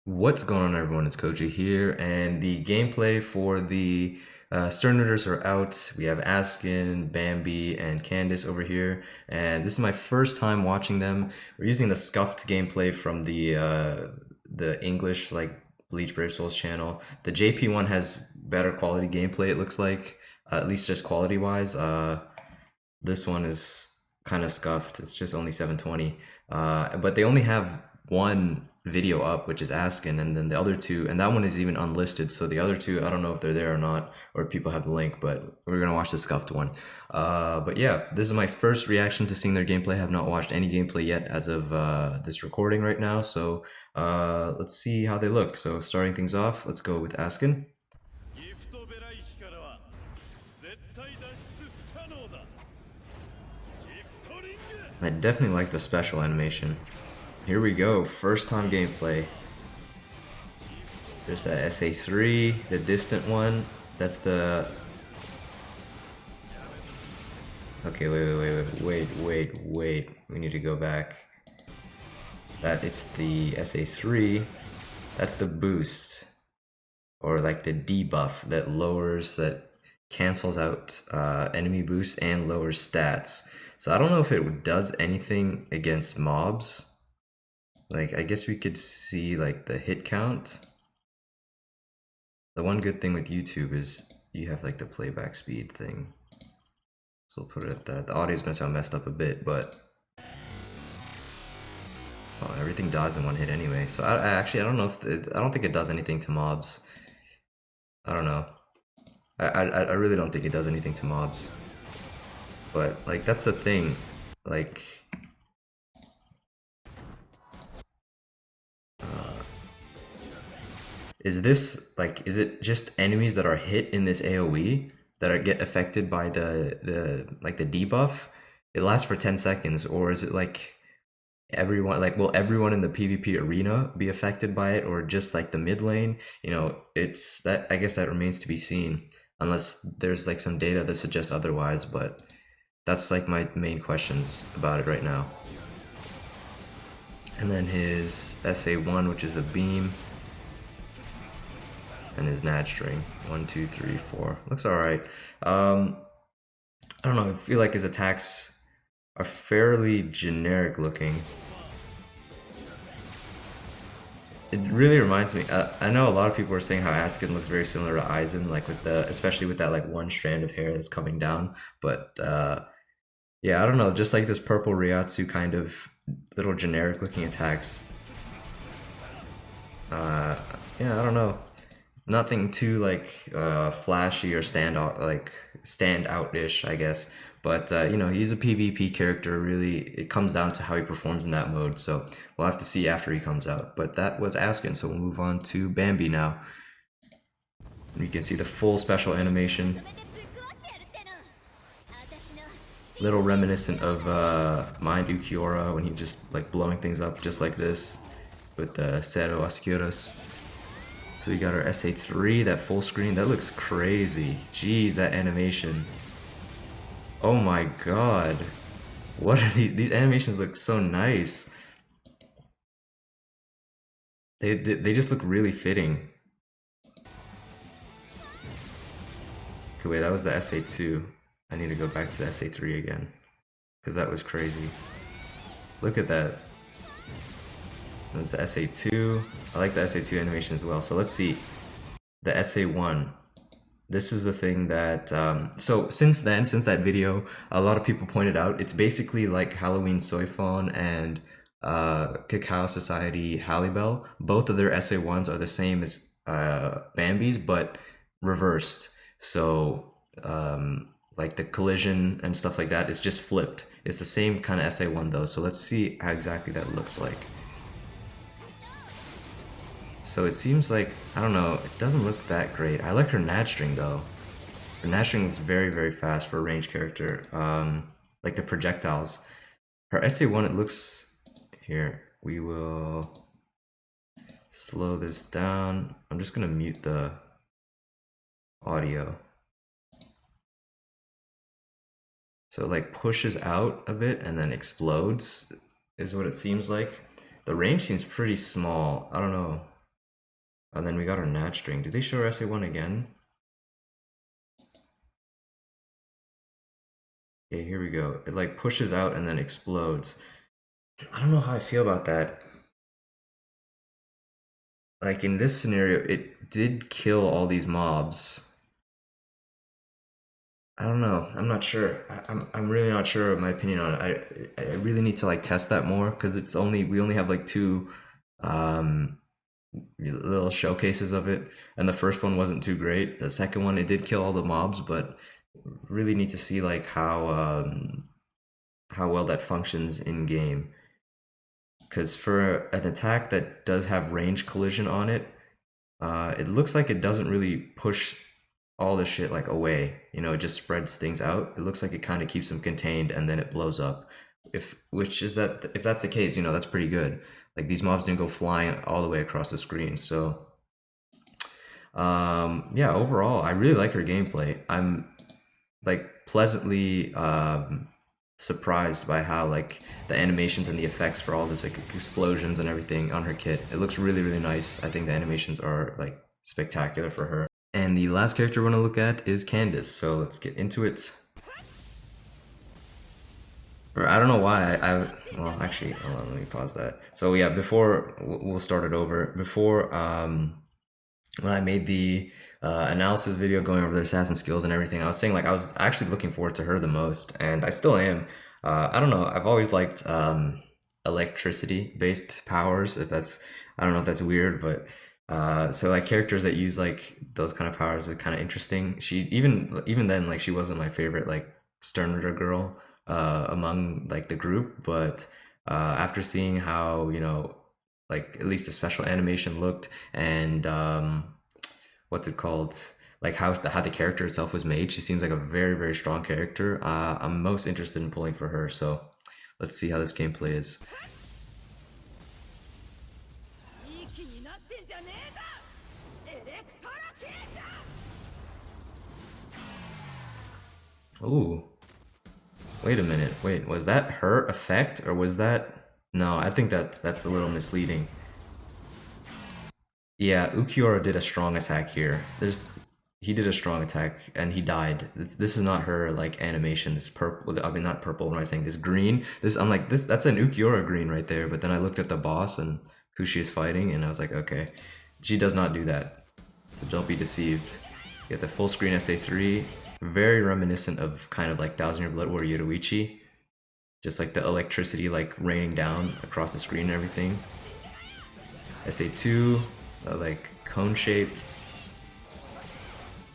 What's going on, everyone? It's Kochyy here, and the gameplay for the Sternritters are out. We have Askin, Bambi, and Candice over here, and this is my first time watching them. We're using the scuffed gameplay from the English Bleach Brave Souls channel. The JP one has better quality gameplay. It looks like, at least just quality wise. This one is kind of scuffed. It's just only 720. But they only have one video up, which is Askin, and then the other two, and that one is even unlisted. So the other two, I don't know if they're there or not, or if people have the link, but we're gonna watch the scuffed one. But yeah, this is my first reaction to seeing their gameplay. I have not watched any gameplay yet as of this recording right now. So let's see how they look. So starting things off, let's go with Askin. I definitely like the special animation. Here we go, first time gameplay. There's that SA3, the distant one. That's the... Okay, wait. We need to go back. That is the SA3. That's the boost. Or like the debuff that lowers, that cancels out enemy boosts and lowers stats. So I don't know if it does anything against mobs. Like, I guess we could see like the hit count. The one good thing with YouTube is you have like the playback speed thing. So we'll put it at that. The audio's gonna sound messed up a bit, but oh, everything dies in one hit anyway. So I don't know if I don't think it does anything to mobs. I don't know. I really don't think it does anything to mobs. But like that's the thing. Like is this like, is it just enemies that are hit in this AoE that are get affected by the debuff? It lasts for 10 seconds, or is it like everyone, like will everyone in the PvP arena be affected by it, or just like the mid lane? You know, it's that, I guess that remains to be seen, unless there's like some data that suggests otherwise, but that's like my main questions about it right now. And then his SA1, which is a beam, and his Nad string. 1, 2, 3, 4. Looks alright. I don't know, I feel like his attacks are fairly generic looking. It really reminds me, I know a lot of people are saying how Askin looks very similar to Aizen, like with the, especially with that like one strand of hair that's coming down, but yeah, I don't know, just like this purple Ryatsu kind of little generic looking attacks. Yeah, I don't know. Nothing too like flashy or stand out-ish, I guess. But you know, he's a PvP character. Really, it comes down to how he performs in that mode. So we'll have to see after he comes out. But that was Askin, so we'll move on to Bambi now. You can see the full special animation. Little reminiscent of Mind Ukiora when he just like blowing things up just like this with the Zero Oscuras. So we got our SA3, that full screen, that looks crazy. Jeez, that animation. Oh my god. What are these animations look so nice. They just look really fitting. Okay, wait, that was the SA2. I need to go back to the SA3 again, because that was crazy. Look at that. That's the SA2. I like the SA2 animation as well. So let's see. The SA1. This is the thing that... so since then, since that video, a lot of people pointed out, it's basically like Halloween Soifon and Cacao Society Hallibel. Both of their SA1s are the same as Bambi's, but reversed. So like the collision and stuff like that, it's just flipped. It's the same kind of SA1 though. So let's see how exactly that looks like. So it seems like, I don't know, it doesn't look that great. I like her Nad string though. Her Nad string is very fast for a range character. Like the projectiles. Her SA1, it looks, here, we will slow this down. I'm just gonna mute the audio. So it like pushes out a bit and then explodes is what it seems like. The range seems pretty small. I don't know. And then we got our Nat string. Did they show our SA1 again? Okay, here we go. It like pushes out and then explodes. I don't know how I feel about that. Like in this scenario, it did kill all these mobs. I don't know. I'm not sure. I'm really not sure of my opinion on it. I really need to like test that more because we only have like two um little showcases of it, and the first one wasn't too great. The second one, it did kill all the mobs, but really need to see like how well that functions in game. Because for an attack that does have range collision on it, it looks like it doesn't really push all the shit like away. You know, it just spreads things out. It looks like it kind of keeps them contained and then it blows up. If that's the case, you know, that's pretty good. Like these mobs didn't go flying all the way across the screen. So yeah, overall, I really like her gameplay. I'm like pleasantly surprised by how like the animations and the effects for all this like explosions and everything on her kit. It looks really, really nice. I think the animations are like spectacular for her. And the last character we're gonna look at is Candice. So let's get into it. Or I don't know why well actually hold on, let me pause that. So yeah, before we'll start it over. Before when I made the analysis video going over the assassin skills and everything, I was saying like I was actually looking forward to her the most, and I still am. I don't know. I've always liked electricity-based powers. If that's, I don't know if that's weird, but so like characters that use like those kind of powers are kind of interesting. She even then like she wasn't my favorite like Sternritter girl among like the group, but after seeing how like at least the special animation looked and what's it called, like how the character itself was made, she seems like a very, very strong character. I'm most interested in pulling for her, so let's see how this gameplay is. Ooh, wait a minute, wait, was that her effect or was that, no, I think that's a little misleading. Yeah, Ukiura did a strong attack here. He did a strong attack and he died. This is not her like animation. This purple, I mean not purple. What am I saying? This green. I'm like this. That's an Ukiura green right there. But then I looked at the boss and who she is fighting, and I was like, okay, she does not do that. So don't be deceived. You get the full screen SA3, very reminiscent of kind of like Thousand Year Blood Warrior Yoruichi, just like the electricity like raining down across the screen and everything. SA2. Like cone shaped,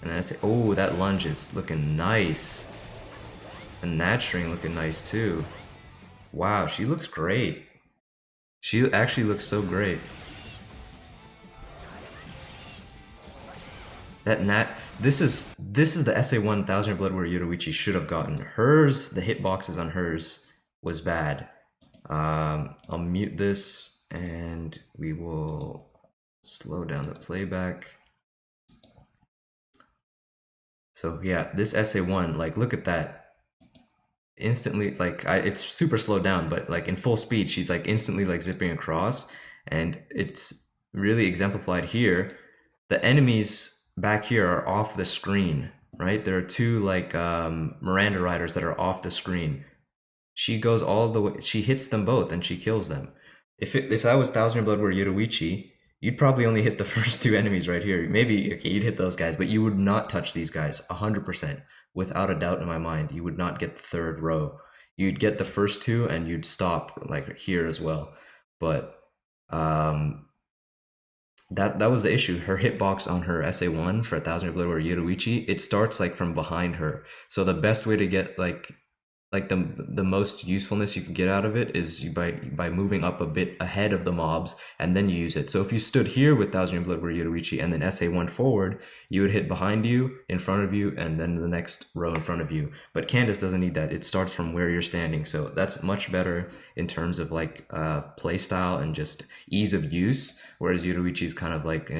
and then I say, oh, that lunge is looking nice, and that string looking nice too. Wow, she looks great. She actually looks so great. That this is the SA1 Thousand Year Blood Warrior Yoruichi should have gotten. Hers, the hitboxes on hers was bad. I'll mute this and we will slow down the playback. So yeah, this SA1, like look at that. Instantly, like it's super slowed down, but like in full speed, she's like instantly like zipping across, and it's really exemplified here. The enemies back here are off the screen, right? There are two like Miranda riders that are off the screen. She goes all the way, she hits them both and she kills them. If that was Thousand Year Blood Warrior Yoruichi, you'd probably only hit the first two enemies right here. Maybe, okay, you'd hit those guys, but you would not touch these guys 100%. Without a doubt in my mind, you would not get the third row. You'd get the first two and you'd stop like here as well. But that was the issue. Her hitbox on her SA1 for 1000 Year Blood Warrior Yoruichi, it starts like from behind her. So the best way to get like the most usefulness you can get out of it is by moving up a bit ahead of the mobs, and then you use it. So if you stood here with Thousand Year Blood Warrior Yoruichi and then SA1 forward, you would hit behind you, in front of you, and then the next row in front of you. But Candice doesn't need that. It starts from where you're standing. So that's much better in terms of like play style and just ease of use. Whereas Yoruichi is kind of like,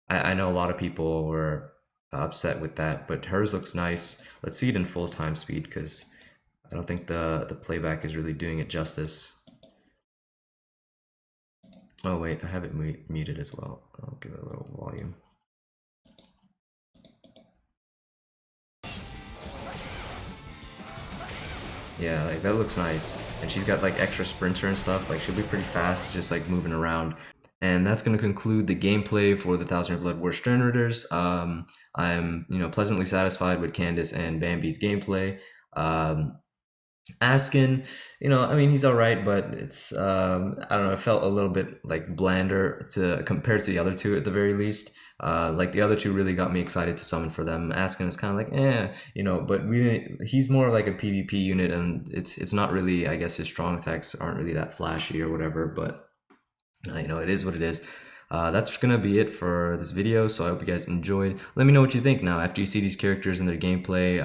I know a lot of people were upset with that, but hers looks nice. Let's see it in full time speed because I don't think the playback is really doing it justice. Oh wait, I have it muted as well. give it a little volume. Yeah, like that looks nice. And she's got like extra sprinter and stuff. Like she'll be pretty fast, just like moving around. And that's going to conclude the gameplay for the Thousand Year Blood War Sternritters. I'm, pleasantly satisfied with Candice and Bambi's gameplay. Askin, I mean, he's all right, but it's, I don't know, it felt a little bit like blander to compared to the other two at the very least. Like the other two really got me excited to summon for them. Askin is kind of like, but he's more like a PvP unit, and it's not really, I guess his strong attacks aren't really that flashy or whatever, but it is what it is. That's gonna be it for this video, so I hope you guys enjoyed. Let me know what you think now after you see these characters and their gameplay.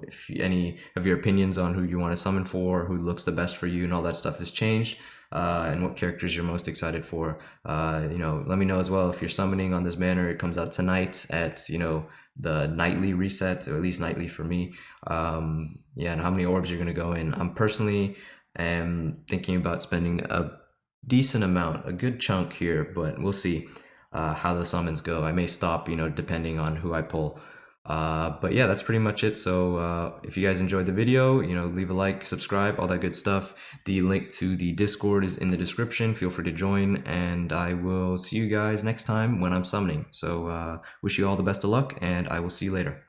If any of your opinions on who you want to summon for, who looks the best for you, and all that stuff has changed, and what characters you're most excited for. Let me know as well if you're summoning on this banner. It comes out tonight at the nightly reset, or at least nightly for me. And how many orbs you're gonna go in. I'm personally thinking about spending a decent amount, a good chunk here, but we'll see how the summons go. I may stop, depending on who I pull. But yeah, that's pretty much it. So if you guys enjoyed the video, leave a like, subscribe, all that good stuff. The link to the Discord is in the description. Feel free to join, and I will see you guys next time when I'm summoning. So wish you all the best of luck, and I will see you later.